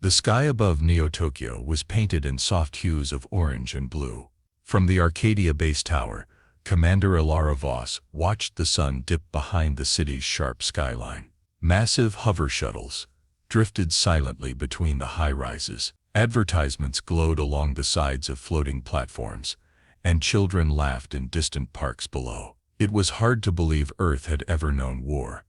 The sky above Neo-Tokyo was painted in soft hues of orange and blue. From the Arcadia base tower, Commander Alara Voss watched the sun dip behind the city's sharp skyline. Massive hover shuttles drifted silently between the high-rises. Advertisements glowed along the sides of floating platforms, and children laughed in distant parks below. It was hard to believe Earth had ever known war.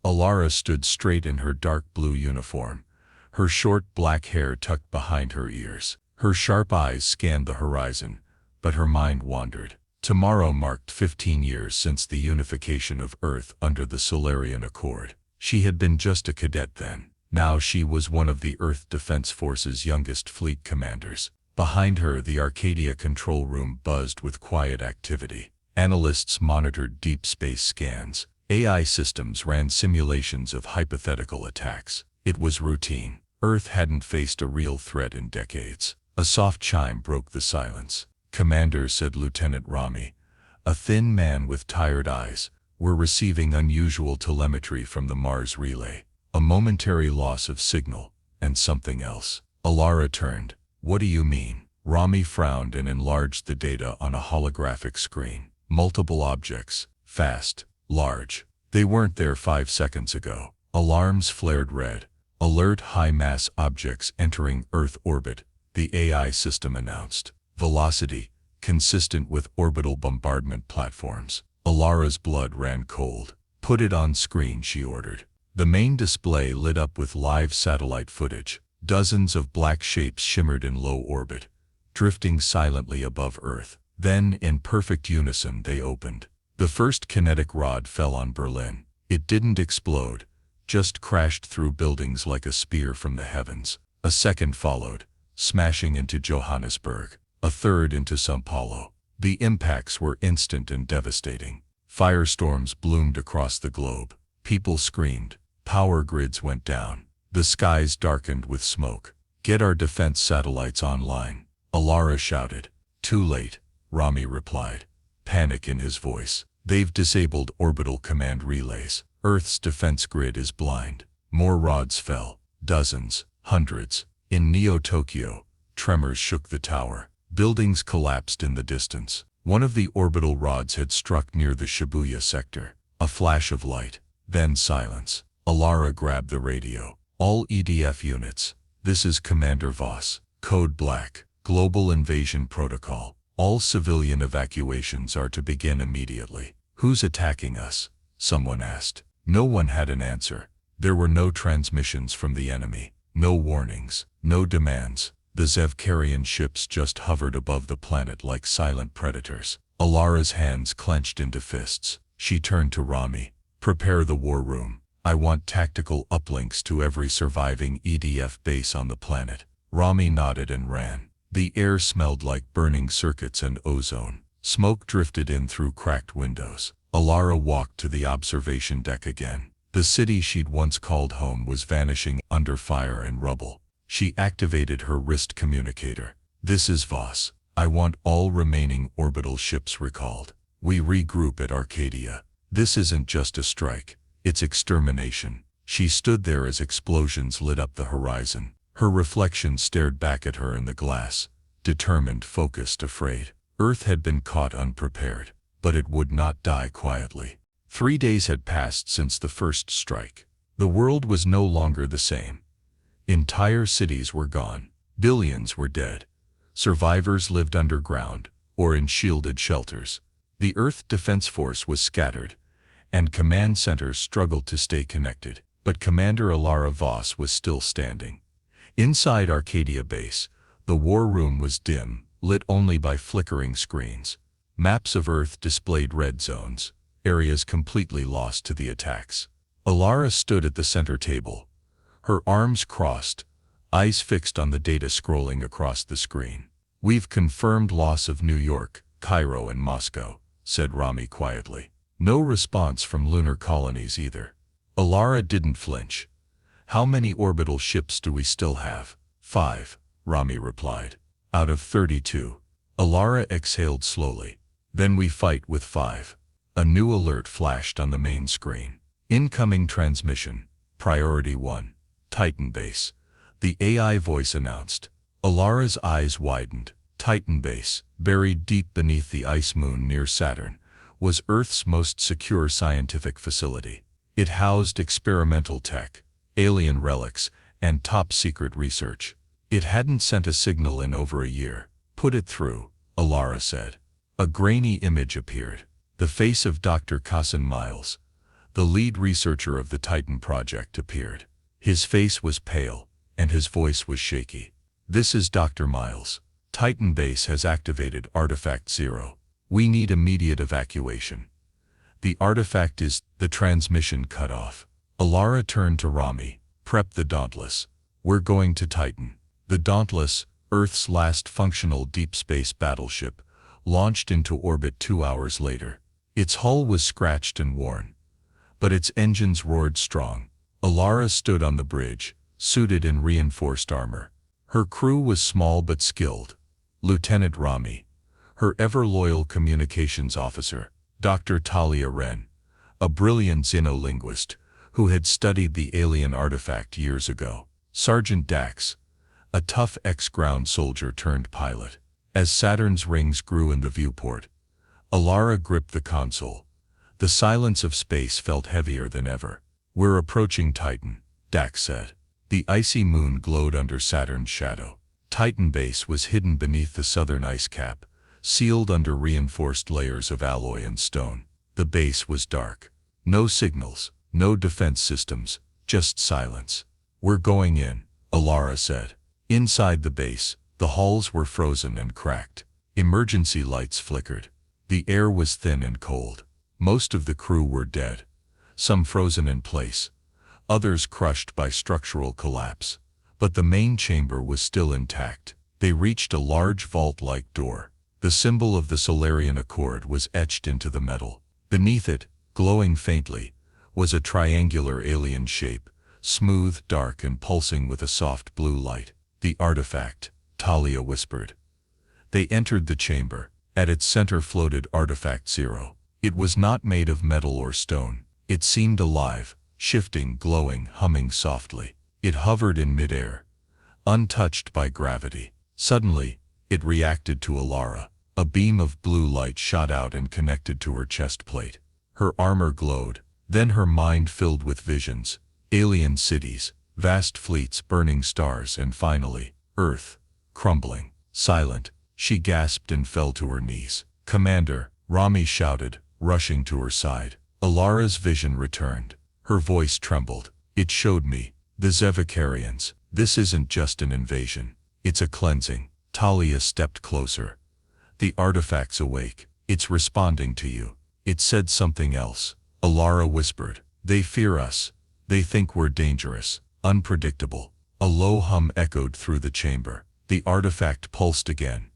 Alara stood straight in her dark blue uniform, her short black hair tucked behind her ears. Her sharp eyes scanned the horizon, but her mind wandered. Tomorrow marked 15 years since the unification of Earth under the Solarian Accord. She had been just a cadet then. Now she was one of the Earth Defense Force's youngest fleet commanders. Behind her, the Arcadia control room buzzed with quiet activity. Analysts monitored deep space scans. AI systems ran simulations of hypothetical attacks. It was routine. Earth hadn't faced a real threat in decades. A soft chime broke the silence. "Commander," said Lieutenant Rami, a thin man with tired eyes, "we're receiving unusual telemetry from the Mars relay. A momentary loss of signal, and something else." Alara turned. "What do you mean?" Rami frowned and enlarged the data on a holographic screen. Multiple objects, fast, large. They weren't there 5 seconds ago. Alarms flared red. "Alert, high-mass objects entering Earth orbit," the AI system announced. "Velocity, consistent with orbital bombardment platforms." Alara's blood ran cold. "Put it on screen," she ordered. The main display lit up with live satellite footage. Dozens of black shapes shimmered in low orbit, drifting silently above Earth. Then, in perfect unison, they opened. The first kinetic rod fell on Berlin. It didn't explode, just crashed through buildings like a spear from the heavens. A second followed, smashing into Johannesburg. A third into São Paulo. The impacts were instant and devastating. Firestorms bloomed across the globe. People screamed. Power grids went down. The skies darkened with smoke. "Get our defense satellites online," Alara shouted. "Too late," Rami replied, panic in his voice. "They've disabled orbital command relays. Earth's defense grid is blind." More rods fell. Dozens, hundreds. In Neo-Tokyo, tremors shook the tower. Buildings collapsed in the distance. One of the orbital rods had struck near the Shibuya sector. A flash of light, then silence. Alara grabbed the radio. "All EDF units, this is Commander Voss. Code Black. Global Invasion Protocol. All civilian evacuations are to begin immediately." "Who's attacking us?" someone asked. No one had an answer. There were no transmissions from the enemy, no warnings, no demands. The Zevkarian ships just hovered above the planet like silent predators. Alara's hands clenched into fists. She turned to Rami. "Prepare the war room. I want tactical uplinks to every surviving EDF base on the planet." Rami nodded and ran. The air smelled like burning circuits and ozone. Smoke drifted in through cracked windows. Alara walked to the observation deck again. The city she'd once called home was vanishing under fire and rubble. She activated her wrist communicator. "This is Voss. I want all remaining orbital ships recalled. We regroup at Arcadia. This isn't just a strike, it's extermination." She stood there as explosions lit up the horizon. Her reflection stared back at her in the glass, determined, focused, afraid. Earth had been caught unprepared, but it would not die quietly. 3 days had passed since the first strike. The world was no longer the same. Entire cities were gone. Billions were dead. Survivors lived underground or in shielded shelters. The Earth Defense Force was scattered, and command centers struggled to stay connected. But Commander Alara Voss was still standing. Inside Arcadia Base, the war room was dim, lit only by flickering screens. Maps of Earth displayed red zones, areas completely lost to the attacks. Alara stood at the center table, her arms crossed, eyes fixed on the data scrolling across the screen. "We've confirmed loss of New York, Cairo, and Moscow," said Rami quietly. No response from lunar colonies either. Alara didn't flinch. "How many orbital ships do we still have?" 5, Rami replied. "Out of 32. Alara exhaled slowly. "Then we fight with 5. A new alert flashed on the main screen. "Incoming transmission. Priority 1. Titan Base. the AI voice announced. Alara's eyes widened. Titan Base, buried deep beneath the ice moon near Saturn, was Earth's most secure scientific facility. It housed experimental tech, alien relics, and top-secret research. It hadn't sent a signal in over a year. Put it through, Alara said. A grainy image appeared. The face of Dr. Kassan Miles, the lead researcher of the Titan project, appeared. His face was pale, and his voice was shaky. This is Dr. Miles. Titan Base has activated Artifact Zero. We need immediate evacuation. The artifact is... The transmission cut off. Alara turned to Rami. Prep the Dauntless. We're going to Titan. The Dauntless, Earth's last functional deep space battleship, launched into orbit 2 hours later. Its hull was scratched and worn, but its engines roared strong. Alara stood on the bridge, suited in reinforced armor. Her crew was small but skilled. Lieutenant Rami, her ever-loyal communications officer, Dr. Talia Wren, a brilliant xenolinguist who had studied the alien artifact years ago, Sergeant Dax, a tough ex-ground soldier turned pilot. As Saturn's rings grew in the viewport, Alara gripped the console. The silence of space felt heavier than ever. We're approaching Titan, Dax said. The icy moon glowed under Saturn's shadow. Titan Base was hidden beneath the southern ice cap, sealed under reinforced layers of alloy and stone. The base was dark. No signals, no defense systems, just silence. We're going in, Alara said. Inside the base, the halls were frozen and cracked. Emergency lights flickered. The air was thin and cold. Most of the crew were dead, some frozen in place, others crushed by structural collapse. But the main chamber was still intact. They reached a large vault-like door. The symbol of the Solarian Accord was etched into the metal. Beneath it, glowing faintly, was a triangular alien shape, smooth, dark, and pulsing with a soft blue light. The artifact, Talia whispered. They entered the chamber. At its center floated Artifact Zero. It was not made of metal or stone. It seemed alive, shifting, glowing, humming softly. It hovered in midair, untouched by gravity. Suddenly, it reacted to Alara. A beam of blue light shot out and connected to her chest plate. Her armor glowed. Then her mind filled with visions. Alien cities, vast fleets, burning stars, and finally, Earth, crumbling, silent. She gasped and fell to her knees. Commander, Rami shouted, rushing to her side. Alara's vision returned. Her voice trembled. It showed me. The Zevakarians. This isn't just an invasion. It's a cleansing. Talia stepped closer. The artifact's awake. It's responding to you. It said something else. Alara whispered. They fear us. They think we're dangerous, unpredictable. A low hum echoed through the chamber. The artifact pulsed again,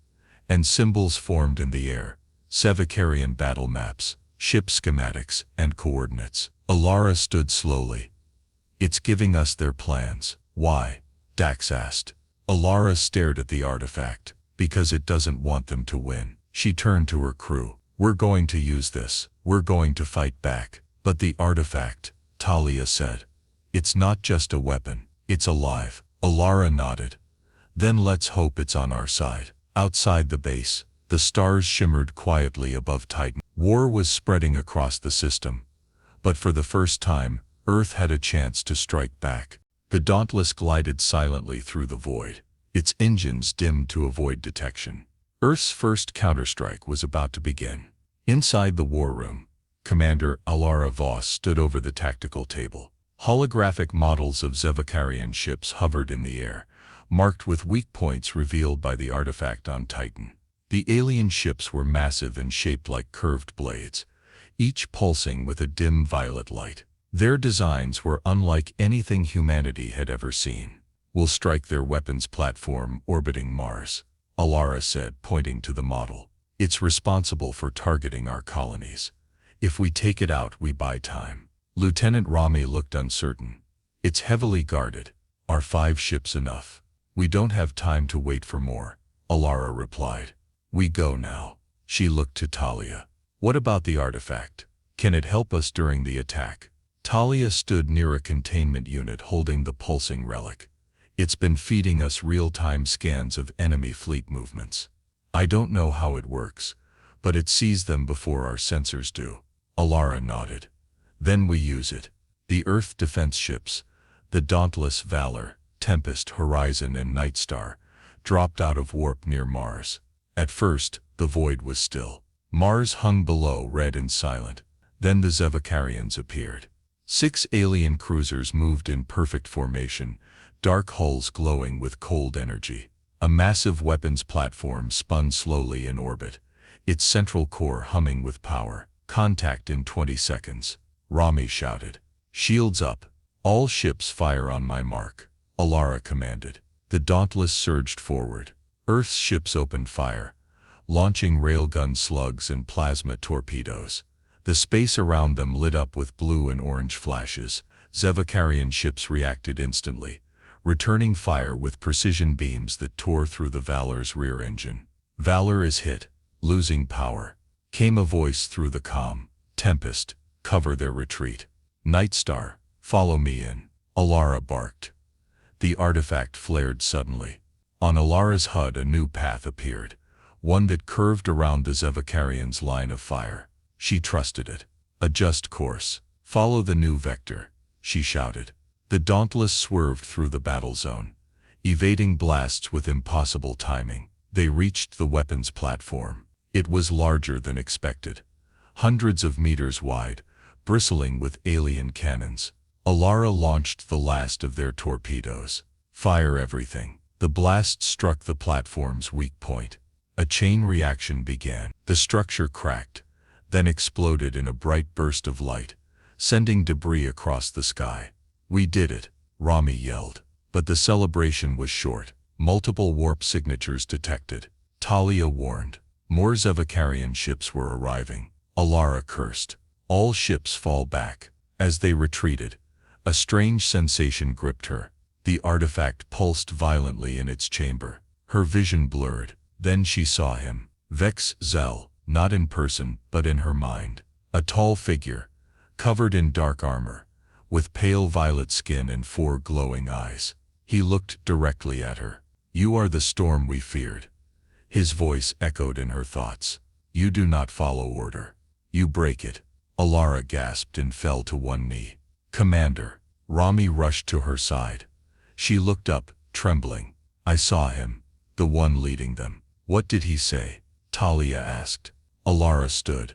and symbols formed in the air. Zevakarian battle maps, ship schematics, and coordinates. Alara stood slowly. It's giving us their plans. Why? Dax asked. Alara stared at the artifact. Because it doesn't want them to win. She turned to her crew. We're going to use this. We're going to fight back. But the artifact, Talia said. It's not just a weapon. It's alive. Alara nodded. Then let's hope it's on our side. Outside the base, the stars shimmered quietly above Titan. War was spreading across the system. But for the first time, Earth had a chance to strike back. The Dauntless glided silently through the void, its engines dimmed to avoid detection. Earth's first counterstrike was about to begin. Inside the war room, Commander Alara Voss stood over the tactical table. Holographic models of Zevakarian ships hovered in the air, marked with weak points revealed by the artifact on Titan. The alien ships were massive and shaped like curved blades, each pulsing with a dim violet light. Their designs were unlike anything humanity had ever seen. We'll strike their weapons platform orbiting Mars, Alara said, pointing to the model. It's responsible for targeting our colonies. If we take it out, we buy time. Lieutenant Rami looked uncertain. It's heavily guarded. Are 5 ships enough? We don't have time to wait for more, Alara replied. We go now. She looked to Talia. What about the artifact? Can it help us during the attack? Talia stood near a containment unit holding the pulsing relic. It's been feeding us real-time scans of enemy fleet movements. I don't know how it works, but it sees them before our sensors do. Alara nodded. Then we use it. The Earth defense ships, the Dauntless, Valor, Tempest, Horizon, and Nightstar, dropped out of warp near Mars. At first, the void was still. Mars hung below, red and silent. Then the Zevakarians appeared. 6 alien cruisers moved in perfect formation, dark hulls glowing with cold energy. A massive weapons platform spun slowly in orbit, its central core humming with power. Contact in 20 seconds. Rami shouted. Shields up. All ships fire on my mark. Alara commanded. The Dauntless surged forward. Earth's ships opened fire, launching railgun slugs and plasma torpedoes. The space around them lit up with blue and orange flashes. Zevakarian ships reacted instantly, returning fire with precision beams that tore through the Valor's rear engine. Valor is hit, losing power. Came a voice through the comm. Tempest, cover their retreat. Nightstar, follow me in. Alara barked. The artifact flared suddenly. On Alara's HUD a new path appeared, one that curved around the Zevakarians' line of fire. She trusted it. Adjust course. Follow the new vector, she shouted. The Dauntless swerved through the battle zone, evading blasts with impossible timing. They reached the weapons platform. It was larger than expected, hundreds of meters wide, bristling with alien cannons. Alara launched the last of their torpedoes. Fire everything. The blast struck the platform's weak point. A chain reaction began. The structure cracked, then exploded in a bright burst of light, sending debris across the sky. We did it, Rami yelled. But the celebration was short. Multiple warp signatures detected. Talia warned. More Zevakarian ships were arriving. Alara cursed. All ships fall back. As they retreated, a strange sensation gripped her. The artifact pulsed violently in its chamber. Her vision blurred. Then she saw him. Vex Zel, not in person, but in her mind. A tall figure, covered in dark armor, with pale violet skin and 4 glowing eyes. He looked directly at her. You are the storm we feared. His voice echoed in her thoughts. You do not follow order. You break it. Alara gasped and fell to one knee. Commander. Rami rushed to her side. She looked up, trembling. I saw him, the one leading them. What did he say? Talia asked. Alara stood,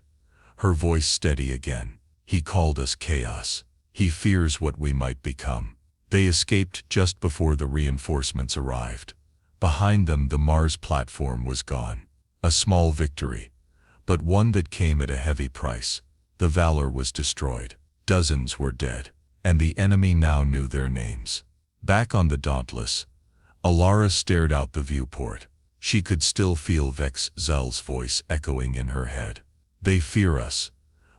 her voice steady again. He called us chaos. He fears what we might become. They escaped just before the reinforcements arrived. Behind them the Mars platform was gone. A small victory, but one that came at a heavy price. The Valor was destroyed. Dozens were dead, and the enemy now knew their names. Back on the Dauntless, Alara stared out the viewport. She could still feel Vex Zel's voice echoing in her head. They fear us,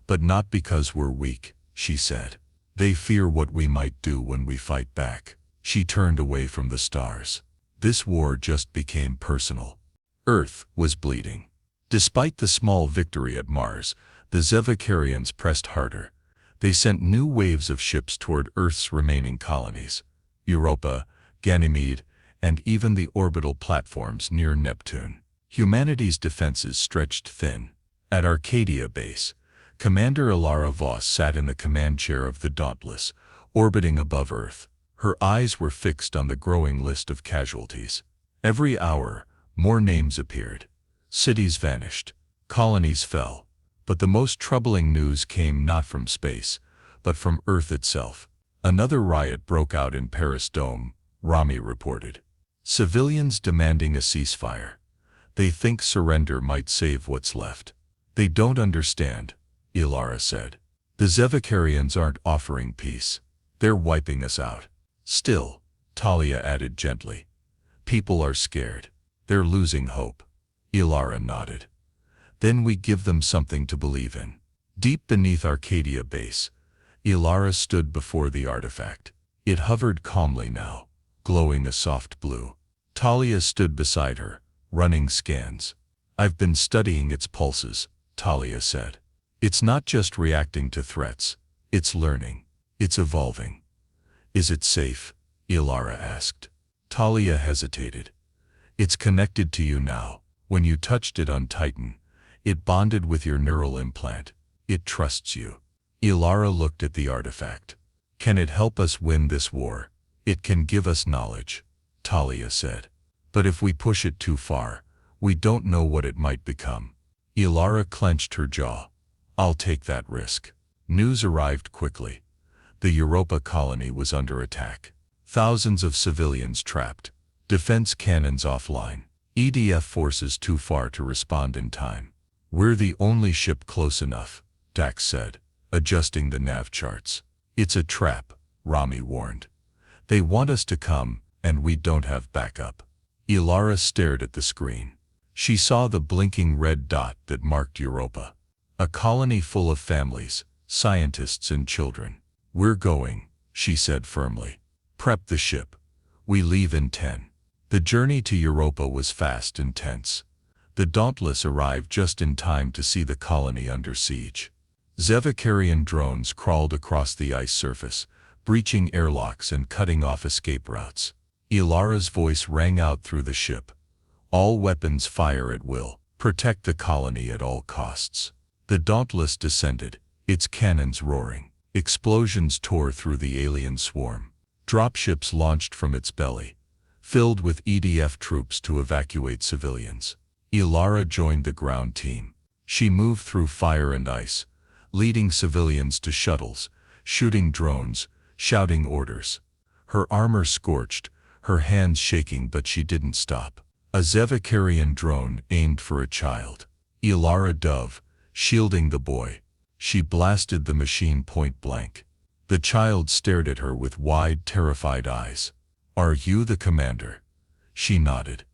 but not because we're weak, she said. They fear what we might do when we fight back. She turned away from the stars. This war just became personal. Earth was bleeding. Despite the small victory at Mars, the Zevakarians pressed harder. They sent new waves of ships toward Earth's remaining colonies, Europa, Ganymede, and even the orbital platforms near Neptune. Humanity's defenses stretched thin. At Arcadia Base, Commander Alara Voss sat in the command chair of the Dauntless, orbiting above Earth. Her eyes were fixed on the growing list of casualties. Every hour, more names appeared. Cities vanished. Colonies fell. But the most troubling news came not from space, but from Earth itself. Another riot broke out in Paris Dome, Rami reported. Civilians demanding a ceasefire. They think surrender might save what's left. They don't understand, Alara said. The Zevakarians aren't offering peace. They're wiping us out. Still, Talia added gently. People are scared. They're losing hope. Alara nodded. Then we give them something to believe in. Deep beneath Arcadia Base, Alara stood before the artifact. It hovered calmly now, glowing a soft blue. Talia stood beside her, running scans. I've been studying its pulses, Talia said. It's not just reacting to threats. It's learning. It's evolving. Is it safe? Alara asked. Talia hesitated. It's connected to you now. When you touched it on Titan, it bonded with your neural implant. It trusts you. Ilara looked at the artifact. Can it help us win this war? It can give us knowledge, Talia said. But if we push it too far, we don't know what it might become. Ilara clenched her jaw. I'll take that risk. News arrived quickly. The Europa colony was under attack. Thousands of civilians trapped. Defense cannons offline. EDF forces too far to respond in time. We're the only ship close enough, Dax said, adjusting the nav charts. It's a trap, Rami warned. They want us to come, and we don't have backup. Ilara stared at the screen. She saw the blinking red dot that marked Europa. A colony full of families, scientists and children. We're going, she said firmly. Prep the ship. We leave in 10. The journey to Europa was fast and tense. The Dauntless arrived just in time to see the colony under siege. Zevakarian drones crawled across the ice surface, breaching airlocks and cutting off escape routes. Ilara's voice rang out through the ship. All weapons fire at will. Protect the colony at all costs. The Dauntless descended, its cannons roaring. Explosions tore through the alien swarm. Dropships launched from its belly, filled with EDF troops to evacuate civilians. Ilara joined the ground team. She moved through fire and ice, leading civilians to shuttles, shooting drones, shouting orders. Her armor scorched, her hands shaking, but she didn't stop. A Zevakarian drone aimed for a child. Ilara dove, shielding the boy. She blasted the machine point blank. The child stared at her with wide, terrified eyes. Are you the commander? She nodded.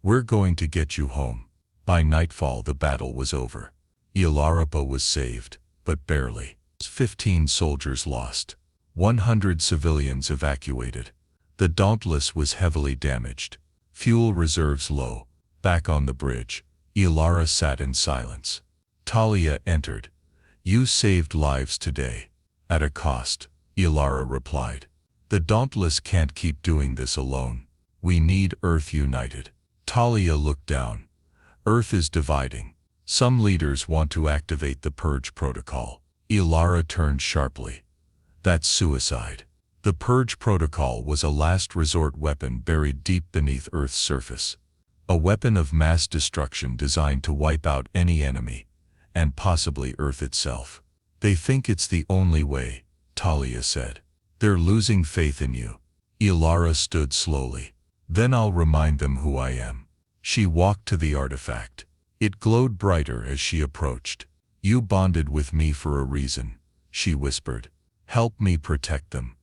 We're going to get you home. By nightfall the battle was over. Ilara was saved, but barely. 15 soldiers lost. 100 civilians evacuated. The Dauntless was heavily damaged. Fuel reserves low. Back on the bridge, Ilara sat in silence. Talia entered. You saved lives today. At a cost, Ilara replied. The Dauntless can't keep doing this alone. We need Earth united. Talia looked down. Earth is dividing. Some leaders want to activate the Purge Protocol. Ilara turned sharply. That's suicide. The Purge Protocol was a last resort weapon buried deep beneath Earth's surface. A weapon of mass destruction designed to wipe out any enemy, and possibly Earth itself. They think it's the only way, Talia said. They're losing faith in you. Ilara stood slowly. Then I'll remind them who I am. She walked to the artifact. It glowed brighter as she approached. You bonded with me for a reason, she whispered. Help me protect them.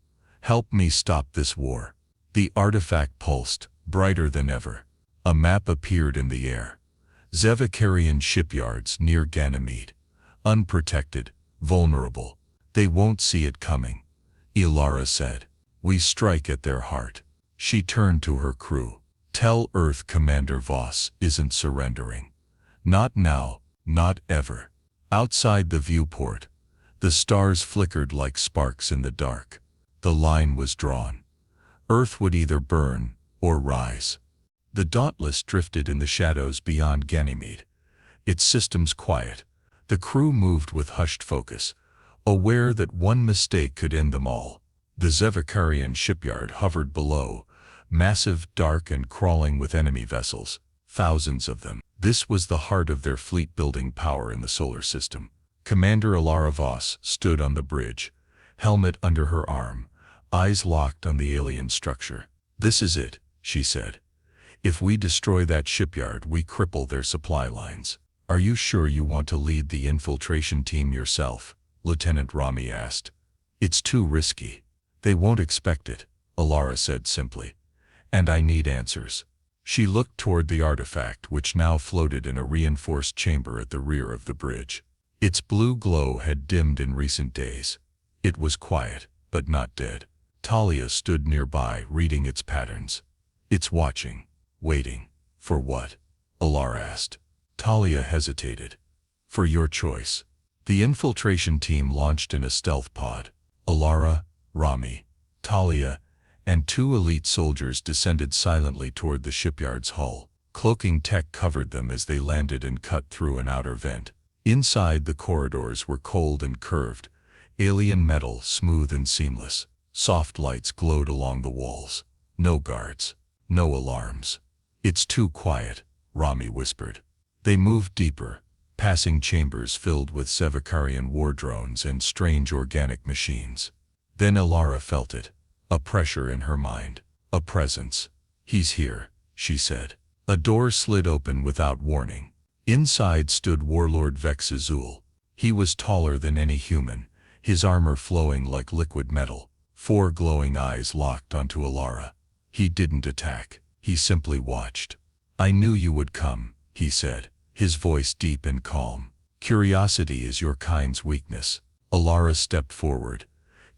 Help me stop this war. The artifact pulsed, brighter than ever. A map appeared in the air. Zevakarian shipyards near Ganymede. Unprotected, vulnerable. They won't see it coming. Ilara said. We strike at their heart. She turned to her crew. Tell Earth Commander Voss isn't surrendering. Not now, not ever. Outside the viewport, the stars flickered like sparks in the dark. The line was drawn. Earth would either burn or rise. The Dauntless drifted in the shadows beyond Ganymede, its systems quiet. The crew moved with hushed focus, aware that one mistake could end them all. The Zevakarian shipyard hovered below, massive, dark, and crawling with enemy vessels, thousands of them. This was the heart of their fleet-building power in the solar system. Commander Ilara Voss stood on the bridge, helmet under her arm, eyes locked on the alien structure. This is it, she said. If we destroy that shipyard, we cripple their supply lines. Are you sure you want to lead the infiltration team yourself? Lieutenant Rami asked. It's too risky. They won't expect it, Ilara said simply. And I need answers. She looked toward the artifact, which now floated in a reinforced chamber at the rear of the bridge. Its blue glow had dimmed in recent days. It was quiet, but not dead. Talia stood nearby, reading its patterns. It's watching, waiting. For what? Ilara asked. Talia hesitated. For your choice. The infiltration team launched in a stealth pod. Ilara, Rami, Talia, and 2 elite soldiers descended silently toward the shipyard's hull. Cloaking tech covered them as they landed and cut through an outer vent. Inside, the corridors were cold and curved, alien metal smooth and seamless. Soft lights glowed along the walls. No guards. No alarms. "It's too quiet," Rami whispered. They moved deeper, passing chambers filled with Sevakarian war drones and strange organic machines. Then Alara felt it, a pressure in her mind, a presence. "He's here," she said. A door slid open without warning. Inside stood Warlord Vex Azul. He was taller than any human, his armor flowing like liquid metal. 4 glowing eyes locked onto Alara. He didn't attack, he simply watched. "I knew you would come," he said, his voice deep and calm. "Curiosity is your kind's weakness." Alara stepped forward,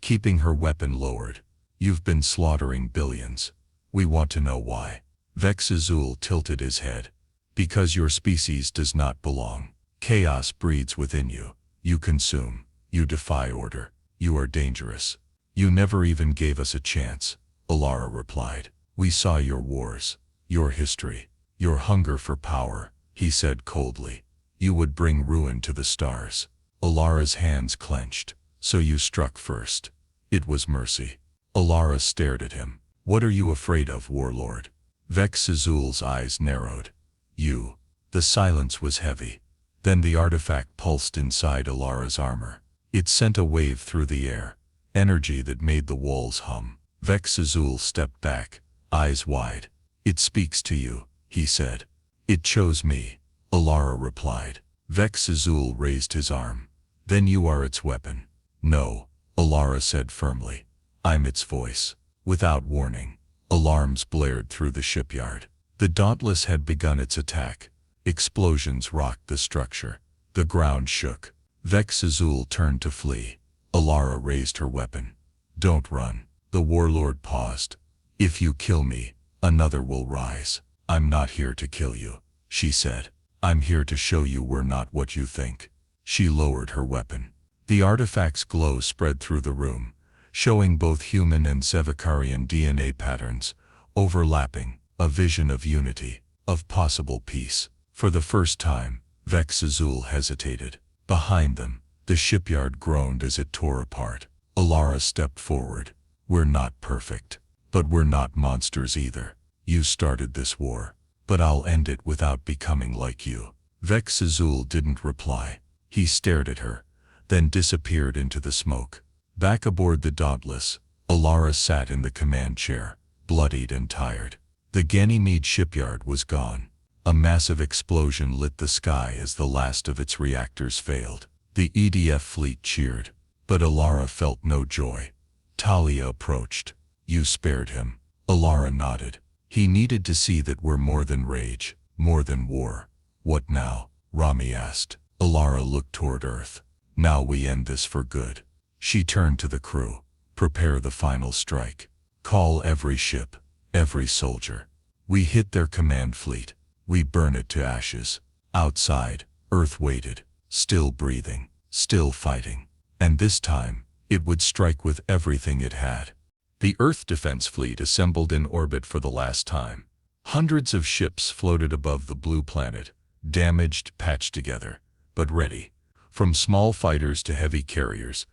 keeping her weapon lowered. "You've been slaughtering billions. We want to know why." Vex Azul tilted his head. "Because your species does not belong. Chaos breeds within you. You consume. You defy order. You are dangerous. You never even gave us a chance," Alara replied. "We saw your wars, your history, your hunger for power," he said coldly. "You would bring ruin to the stars." Alara's hands clenched. "So you struck first." It was mercy. Alara stared at him. "What are you afraid of, Warlord?" Vex Azul's eyes narrowed. "You." The silence was heavy. Then the artifact pulsed inside Alara's armor. It sent a wave through the air, energy that made the walls hum. Vex Azul stepped back, eyes wide. "It speaks to you," he said. "It chose me," Alara replied. Vex Azul raised his arm. "Then you are its weapon." "No," Alara said firmly. "I'm its voice." Without warning, alarms blared through the shipyard. The Dauntless had begun its attack. Explosions rocked the structure. The ground shook. Vex Azul turned to flee. Alara raised her weapon. "Don't run." The warlord paused. "If you kill me, another will rise." "I'm not here to kill you," she said. "I'm here to show you we're not what you think." She lowered her weapon. The artifact's glow spread through the room, showing both human and Sevakarian DNA patterns, overlapping, a vision of unity, of possible peace. For the first time, Vex Azul hesitated. Behind them, the shipyard groaned as it tore apart. Alara stepped forward. "We're not perfect, but we're not monsters either. You started this war, but I'll end it without becoming like you." Vex Azul didn't reply. He stared at her, then disappeared into the smoke. Back aboard the Dauntless, Alara sat in the command chair, bloodied and tired. The Ganymede shipyard was gone. A massive explosion lit the sky as the last of its reactors failed. The EDF fleet cheered, but Alara felt no joy. Talia approached. "You spared him." Alara nodded. "He needed to see that we're more than rage, more than war." "What now?" Rami asked. Alara looked toward Earth. "Now we end this for good." She turned to the crew. "Prepare the final strike. Call every ship, every soldier. We hit their command fleet. We burn it to ashes." Outside, Earth waited, still breathing, still fighting. And this time, it would strike with everything it had. The Earth Defense Fleet assembled in orbit for the last time. Hundreds of ships floated above the blue planet, damaged, patched together, but ready. From small fighters to heavy carriers,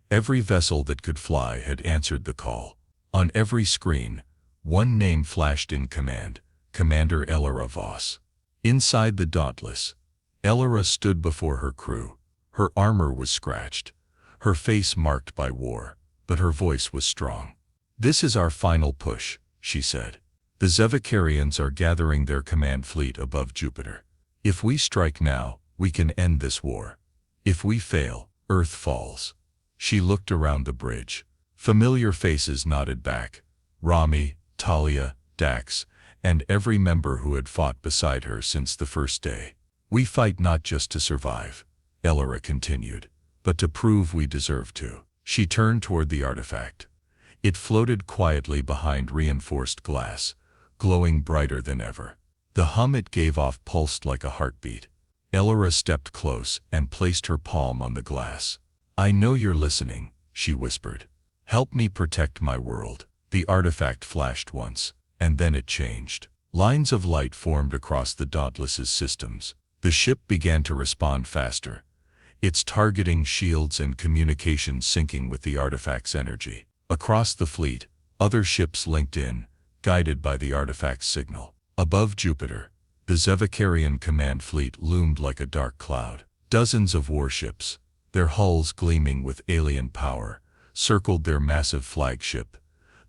every vessel that could fly had answered the call. On every screen, one name flashed in command: Commander Elara Voss. Inside the Dauntless, Elara stood before her crew. Her armor was scratched, her face marked by war, but her voice was strong. "This is our final push," she said. "The Zevakarians are gathering their command fleet above Jupiter. If we strike now, we can end this war. If we fail, Earth falls." She looked around the bridge. Familiar faces nodded back. Rami, Talia, Dax, and every member who had fought beside her since the first day. "We fight not just to survive," Elara continued, "but to prove we deserve to." She turned toward the artifact. It floated quietly behind reinforced glass, glowing brighter than ever. The hum it gave off pulsed like a heartbeat. Elara stepped close and placed her palm on the glass. "I know you're listening," she whispered. "Help me protect my world." The artifact flashed once, and then it changed. Lines of light formed across the Dauntless's systems. The ship began to respond faster, its targeting shields and communications syncing with the artifact's energy. Across the fleet, other ships linked in, guided by the artifact's signal. Above Jupiter, the Zevakarian command fleet loomed like a dark cloud. Dozens of warships, their hulls gleaming with alien power, circled their massive flagship,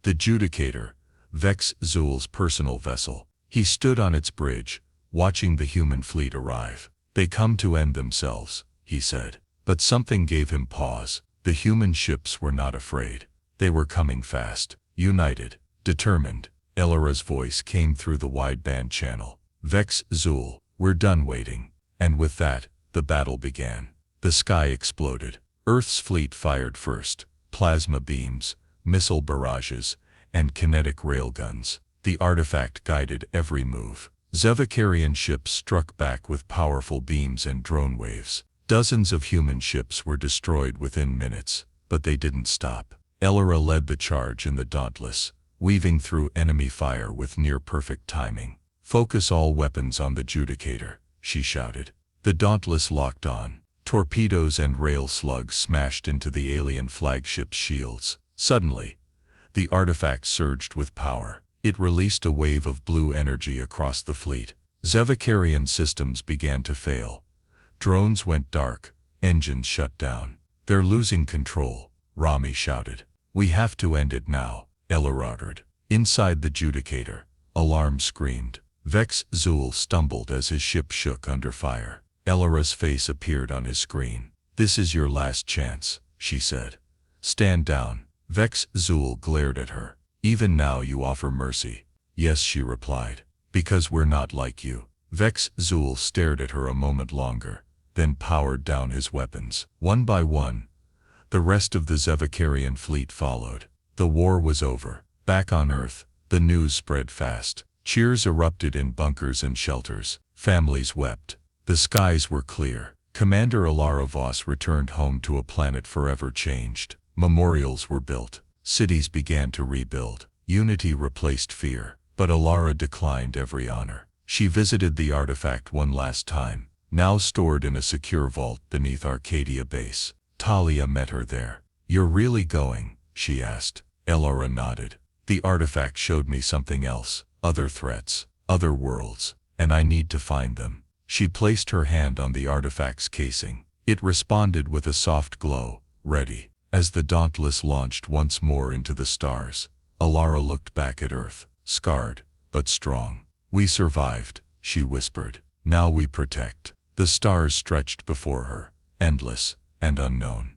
the Judicator, Vex Zul's personal vessel. He stood on its bridge, watching the human fleet arrive. "They come to end themselves," he said. But something gave him pause. The human ships were not afraid. They were coming fast, united, determined. Ellora's voice came through the wideband channel. "Vex Zul, we're done waiting." And with that, the battle began. The sky exploded. Earth's fleet fired first. Plasma beams, missile barrages, and kinetic railguns. The artifact guided every move. Zevakarian ships struck back with powerful beams and drone waves. Dozens of human ships were destroyed within minutes, but they didn't stop. Ellora led the charge in the Dauntless, weaving through enemy fire with near-perfect timing. "Focus all weapons on the Judicator," she shouted. The Dauntless locked on. Torpedoes and rail slugs smashed into the alien flagship's shields. Suddenly, the artifact surged with power. It released a wave of blue energy across the fleet. Zevakarian systems began to fail. Drones went dark, engines shut down. "They're losing control," Rami shouted. "We have to end it now," Ellora ordered. Inside the Judicator, alarm screamed. Vex Zul stumbled as his ship shook under fire. Ellora's face appeared on his screen. "This is your last chance," she said. "Stand down." Vex Zul glared at her. "Even now you offer mercy." "Yes," she replied. "Because we're not like you." Vex Zul stared at her a moment longer, then powered down his weapons. One by one, the rest of the Zevakarian fleet followed. The war was over. Back on Earth, the news spread fast. Cheers erupted in bunkers and shelters. Families wept. The skies were clear. Commander Alara Voss returned home to a planet forever changed. Memorials were built. Cities began to rebuild. Unity replaced fear. But Alara declined every honor. She visited the artifact one last time, now stored in a secure vault beneath Arcadia Base. Talia met her there. "You're really going?" she asked. Ellora nodded. "The artifact showed me something else, other threats, other worlds, and I need to find them." She placed her hand on the artifact's casing. It responded with a soft glow, ready. As the Dauntless launched once more into the stars, Alara looked back at Earth, scarred, but strong. "We survived," she whispered. "Now we protect." The stars stretched before her, endless and unknown.